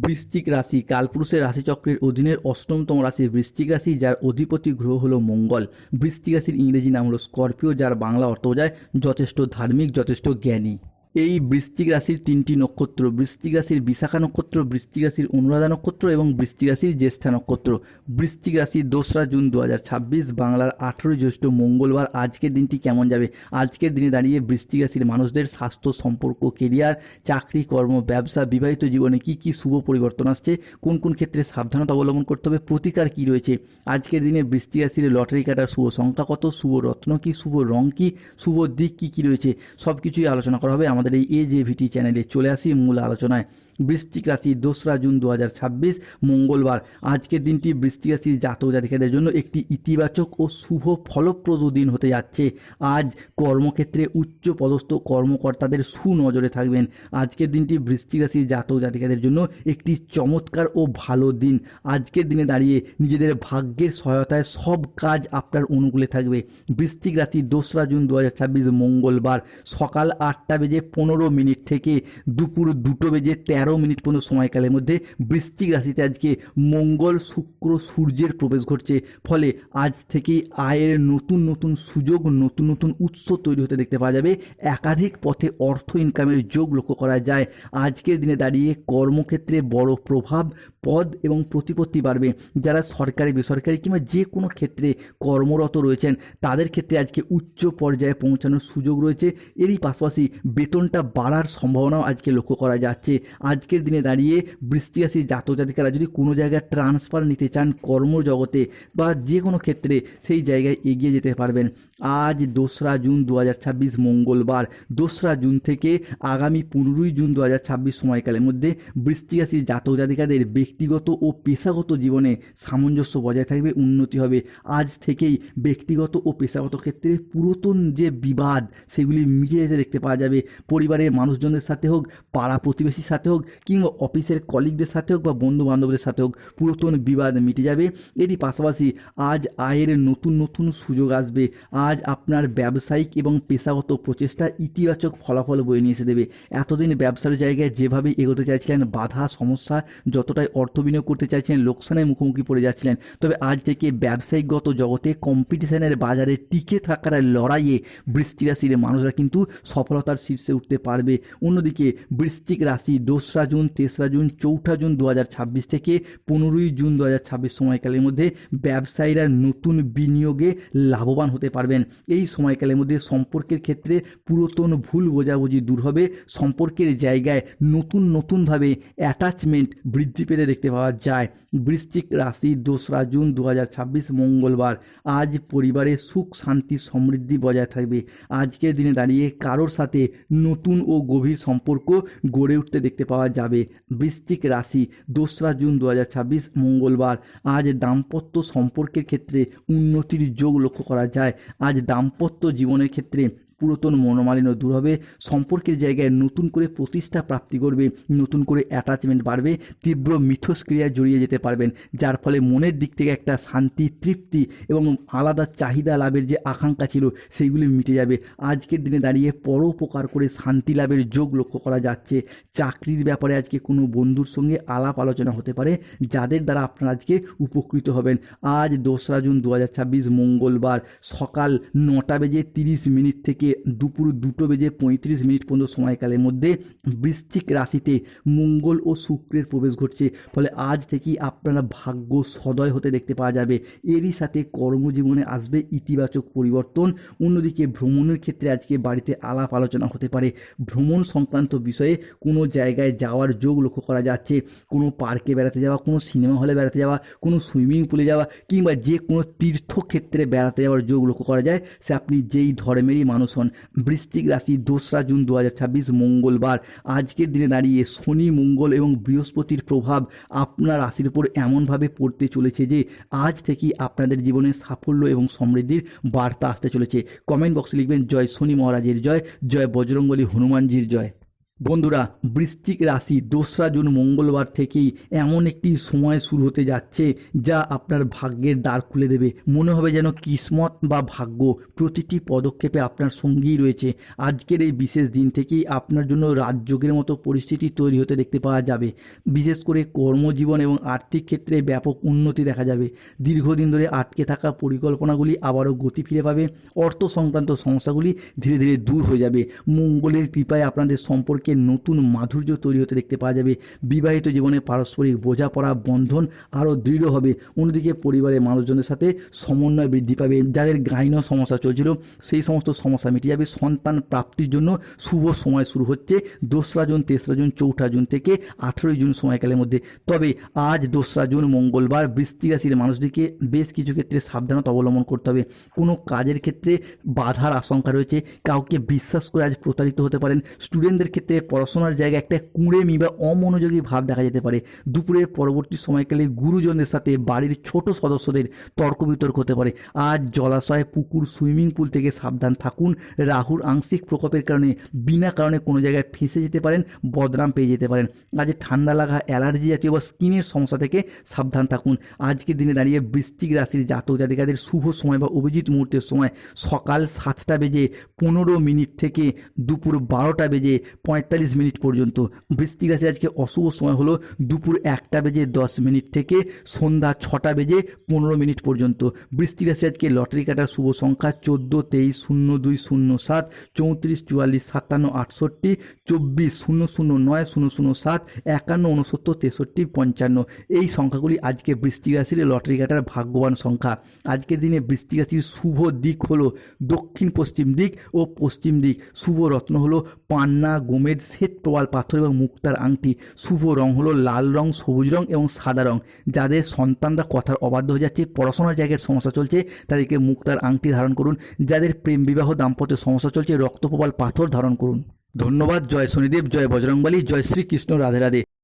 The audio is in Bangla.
বৃশ্চিক রাশি কালপুরুষের রাশিচক্রের অধীনের অষ্টমতম রাশি বৃশ্চিক রাশি, যার অধিপতি গ্রহ হলো মঙ্গল। বৃশ্চিক রাশির ইংরেজি নাম হলো স্করপিও, যার বাংলা অর্থ বোঝায় যথেষ্ট ধার্মিক, যথেষ্ট জ্ঞানী। এই বৃশ্চিক রাশির তিনটি নক্ষত্র: বৃশ্চিক রাশির বিশাখা নক্ষত্র, বৃশ্চিক রাশির অনুরাধা নক্ষত্র এবং বৃশ্চিক রাশির জ্যেষ্ঠা নক্ষত্র। বৃশ্চিক রাশি 2রা জুন 2026 বাংলার 18 জ্যৈষ্ঠ মঙ্গলবার। আজকের দিনটি কেমন যাবে? আজকের দিনে দাঁড়িয়ে বৃশ্চিক রাশির মানুষদের স্বাস্থ্য, সম্পর্ক, কেরিয়ার, চাকরি, কর্ম, ব্যবসা, বিবাহিত জীবনে কি কি শুভ পরিবর্তন আসছে, কোন কোন ক্ষেত্রে সাবধানতা অবলম্বন করতে হবে, প্রতিকার কি রয়েছে। আজকের দিনে বৃশ্চিক রাশির লটারি কাটার শুভ সংখ্যা কত, শুভ রত্ন কি, শুভ রং কি, শুভ দিক কি কি রয়েছে, সব কিছুই আলোচনা করা হবে আমাদের এই AJVT চ্যানেলে। চলে আসি মূল আলোচনায়। বৃশ্চিক রাশি 2রা জুন 2026 মঙ্গলবার। আজকের দিনটি বৃশ্চিক রাশির জাতক জাতিকাদের জন্য একটি ইতিবাচক ও শুভ ফলপ্রদ দিন হতে যাচ্ছে। আজ কর্মক্ষেত্রে উচ্চ পদস্থ কর্মকর্তাদের সুনজরে থাকবেন। আজকের দিনটি বৃশ্চিক রাশির জাতক জাতিকাদের জন্য একটি চমৎকার ও ভালো দিন। আজকের দিনে দাঁড়িয়ে নিজেদের ভাগ্যের সহায়তায় সব কাজ আপনার অনুকূলে থাকবে। বৃশ্চিক রাশি 2রা জুন 2026 মঙ্গলবার সকাল 8:15 থেকে দুপুর 2:13 পর্যন্ত সময়কালের মধ্যে বৃশ্চিক রাশিতে আজকে মঙ্গল, শুক্র, সূর্যের প্রবেশ ঘটছে। ফলে আজ থেকেই আয়ের নতুন নতুন সুযোগ, নতুন নতুন উৎস তৈরি হতে দেখতে পাওয়া যাবে। একাধিক পথে অর্থ ইনকামের যোগ লক্ষ্য করা যায়। আজকের দিনে দাঁড়িয়ে কর্মক্ষেত্রে বড় প্রভাব, পদ এবং প্রতিপত্তি বাড়বে। যারা সরকারি, বেসরকারি কিংবা যে কোনো ক্ষেত্রে কর্মরত রয়েছেন তাদের ক্ষেত্রে আজকে উচ্চ পর্যায়ে পৌঁছানোর সুযোগ রয়েছে। এরই পাশাপাশি বেতনটা বাড়ার সম্ভাবনাও আজকে লক্ষ্য করা যাচ্ছে। আজকের দিনে দাঁড়িয়ে বৃশ্চিক রাশির জাতক জাতিকারা যদি কোনো জায়গায় ট্রান্সফার নিতে চান কর্মজগতে বা যে কোনো ক্ষেত্রে, সেই জায়গায় এগিয়ে যেতে পারবেন। আজ 2রা জুন 2026 মঙ্গলবার। 2রা জুন থেকে আগামী 15ই জুন 2026 সময়কালের মধ্যে বৃশ্চিক রাশির জাতক জাতিকাদের ব্যক্তিগত ও পেশাগত জীবনে সামঞ্জস্য বজায় থাকবে, উন্নতি হবে। আজ থেকেই ব্যক্তিগত ও পেশাগত ক্ষেত্রে পুরাতন যে বিবাদ সেগুলি মিটে যেতে দেখতে পাওয়া যাবে। পরিবারের মানুষজনের সাথে হোক, পাড়া প্রতিবেশীর সাথে হোক, কিংবা অফিসের কলিগদের সাথে হোক বা বন্ধু বান্ধবদের সাথে হোক, পুরাতন বিবাদ মিটে যাবে। এরই পাশাপাশি আজ আয়ের নতুন নতুন সুযোগ আসবে। আজ আপনার ব্যবসায়িক এবং পেশাগত প্রচেষ্টা ইতিবাচক ফলাফল বয়ে নিয়ে এসে দেবে। এতদিন ব্যবসার জায়গায় যেভাবে এগোতে চাইছিলেন, বাধা, সমস্যা, যতটাই অর্থ বিনিয়োগ করতে চাইছিলেন, লোকসানের মুখোমুখি পড়ে যাচ্ছিলেন, তবে আজ থেকে ব্যবসায়িকগত জগতে কম্পিটিশনের বাজারে টিকে থাকার লড়াইয়ে বৃশ্চিক রাশির মানুষরা কিন্তু সফলতার শীর্ষে উঠতে পারবে। অন্যদিকে বৃশ্চিক রাশি 2রা জুন, 3রা জুন, 4ঠা জুন 2026 থেকে 15ই জুন 2026 সময়কালের মধ্যে ব্যবসায়ীরা নতুন বিনিয়োগে লাভবান হতে পারবেন। এই সময়কালের মধ্যে সম্পর্কের ক্ষেত্রে পুরাতন ভুল বোঝাবুঝি দূর হবে। সম্পর্কের জায়গায় নতুনভাবে অ্যাটাচমেন্ট বৃদ্ধি পেতে দেখতে পাওয়া যায়। বৃশ্চিক রাশি 2রা জুন 2026 মঙ্গলবার। আজ পরিবারে সুখ, শান্তি, সমৃদ্ধি বজায় থাকবে। আজকের দিনে দাঁড়িয়ে কারোর সাথে নতুন ও গভীর সম্পর্ক গড়ে উঠতে দেখতে পাওয়া যাবে। বৃশ্চিক রাশি 2রা জুন 2026 মঙ্গলবার। আজ দাম্পত্য সম্পর্কের ক্ষেত্রে উন্নতির যোগ লক্ষ্য করা যায়। আজ দাম্পত্য জীবনের ক্ষেত্রে পুরাতন মনোমালিন্য দূর হবে। সম্পর্কের জায়গায় নতুন করে প্রতিষ্ঠা প্রাপ্তি করবে, নতুন করে অ্যাটাচমেন্ট বাড়বে, তীব্র মিথস্ক্রিয়ায় জড়িয়ে যেতে পারবেন, যার ফলে মনের দিক থেকে একটা শান্তি, তৃপ্তি এবং আলাদা চাহিদা লাভের যে আকাঙ্ক্ষা ছিল সেইগুলি মিটে যাবে। আজকের দিনে দাঁড়িয়ে পরোপকার করে শান্তি লাভের যোগ লক্ষ্য করা যাচ্ছে। চাকরির ব্যাপারে আজকে কোনো বন্ধুর সঙ্গে আলাপ আলোচনা হতে পারে, যাদের দ্বারা আপনারা আজকে উপকৃত হবেন। আজ 2রা জুন 2026 মঙ্গলবার সকাল 9:30 থেকে দুপুর 2:35 পর্যন্ত সময়কালের মধ্যে বৃশ্চিক রাশিতে মঙ্গল ও শুক্রের প্রবেশ ঘটছে। ফলে আজ থেকেই আপনারা ভাগ্য সদয় হতে দেখতে পাওয়া যাবে। এরই সাথে কর্মজীবনে আসবে ইতিবাচক পরিবর্তন। অন্যদিকে ভ্রমণের ক্ষেত্রে আজকে বাড়িতে আলাপ আলোচনা হতে পারে। ভ্রমণ সংক্রান্ত বিষয়ে কোনো জায়গায় যাওয়ার যোগ লক্ষ্য করা যাচ্ছে। কোনো পার্কে বেড়াতে যাওয়া, কোনো সিনেমা হলে বেড়াতে যাওয়া, কোনো সুইমিং পুলে যাওয়া কিংবা যে কোনো তীর্থক্ষেত্রে বেড়াতে যাওয়ার যোগ লক্ষ্য করা যায়, সে আপনি যেই ধর্মেরই মানুষ হন। বৃশ্চিক রাশি 2রা জুন 2026 মঙ্গলবার। আজকের দিনে দাঁড়িয়ে শনি, মঙ্গল এবং বৃহস্পতির প্রভাব আপনার রাশির উপর এমনভাবে পড়তে চলেছে যে আজ থেকেই আপনাদের জীবনে সাফল্য এবং সমৃদ্ধির বার্তা আসতে চলেছে। কমেন্ট বক্সে লিখবেন জয় শনি মহারাজের জয়, জয় বজরংবলী হনুমানজির জয়। বন্ধুরা, বৃশ্চিক রাশি 2রা জুন মঙ্গলবার থেকেই এমন একটি সময় শুরু হতে যাচ্ছে যা আপনার ভাগ্যের দ্বার খুলে দেবে। মনে হবে যেন কিসমত বা ভাগ্য প্রতিটি পদক্ষেপে আপনার সঙ্গেই রয়েছে। আজকের এই বিশেষ দিন থেকেই আপনার জন্য রাজযোগের মতো পরিস্থিতি তৈরি হতে দেখতে পাওয়া যাবে। বিশেষ করে কর্মজীবন এবং আর্থিক ক্ষেত্রে ব্যাপক উন্নতি দেখা যাবে। দীর্ঘদিন ধরে আটকে থাকা পরিকল্পনাগুলি আবারও গতি ফিরে পাবে। অর্থ সংক্রান্ত সমস্যাগুলি ধীরে ধীরে দূর হয়ে যাবে। মঙ্গলের কৃপায় আপনাদের সম্পর্কে নতুন মাধুর্য তৈরি হতে দেখতে পাওয়া যাবে। বিবাহিত জীবনে পারস্পরিক বোঝাপড়া বন্ধন আরও দৃঢ় হবে। অন্যদিকে পরিবারের মানুষজনের সাথে সমন্বয় বৃদ্ধি পাবে। যাদের গাইন সমস্যা চলছিল সেই সমস্ত সমস্যা মিটে যাবে। সন্তান প্রাপ্তির জন্য শুভ সময় শুরু হচ্ছে 2রা জুন, 3রা জুন, 4ঠা জুন থেকে 18ই জুন সময়কালের মধ্যে। তবে আজ 2রা জুন মঙ্গলবার বৃশ্চিক রাশির মানুষদেরকে বেশ কিছু ক্ষেত্রে সাবধানতা অবলম্বন করতে হবে। কোনো কাজের ক্ষেত্রে বাধার আশঙ্কা রয়েছে। কাউকে বিশ্বাস করে আজ প্রতারিত হতে পারেন। স্টুডেন্টদের ক্ষেত্রে পড়াশোনার জায়গায় একটা কুঁড়েমি বা অমনোযোগী ভাব দেখা যেতে পারে। দুপুরের পরবর্তী সময়কালে গুরুজনদের সাথে বাড়ির ছোট সদস্যদের তর্ক বিতর্ক হতে পারে। আজ জলাশয়, পুকুর, সুইমিং পুল থেকে সাবধান থাকুন। রাহুর আংশিক প্রকোপের কারণে বিনা কারণে কোনো জায়গায় ফেঁসে যেতে পারেন, বদনাম পেয়ে যেতে পারেন। আজ ঠান্ডা লাগা, অ্যালার্জি জাতীয় বা স্কিনের সমস্যা থেকে সাবধান থাকুন। আজকের দিনে দাঁড়িয়ে বৃশ্চিক রাশির জাতক জাতিকাদের শুভ সময় বা অভিজিৎ মুহূর্তের সময় সকাল 7টা বেজে 15 মিনিট থেকে দুপুর 12টা বেজে 45 মিনিট পর্যন্ত। বৃশ্চিক রাশি আজকে অশুভ সময় হলো দুপুর 1টা বেজে 10 মিনিট থেকে সন্ধ্যা 6টা বেজে 15 মিনিট পর্যন্ত। বৃশ্চিক রাশি আজকে লটারি কাটার শুভ সংখ্যা 14, 23, 02, 07, 34, 44, 57, 68, 24, 00, 9, 007, 51, 69, 63, 55। এই সংখ্যাগুলি আজকে বৃশ্চিক রাশির লটারি কাটার ভাগ্যবান সংখ্যা। আজকের দিনে বৃশ্চিক রাশির শুভ দিক হলো দক্ষিণ পশ্চিম দিক ও পশ্চিম দিক। শুভ রত্ন হলো পান্না, গোমেদ, শ্বেত প্রবাল পাথর এবং মুক্তার আংটি। শুভ রং হলো লাল রং, সবুজ রং এবং সাদা রং। যাদের সন্তানরা কথার অবাধ্য হয়ে যাচ্ছে, পড়াশোনার জায়গায় সমস্যা চলছে, তাদেরকে মুক্তার আংটি ধারণ করুন। যাদের প্রেম বিবাহ দাম্পত্য সমস্যা চলছে, রক্তপ্রবাল পাথর ধারণ করুন। ধন্যবাদ। জয় শনিদেব, জয় বজরংবলী, জয় শ্রীকৃষ্ণ, রাধে রাধে।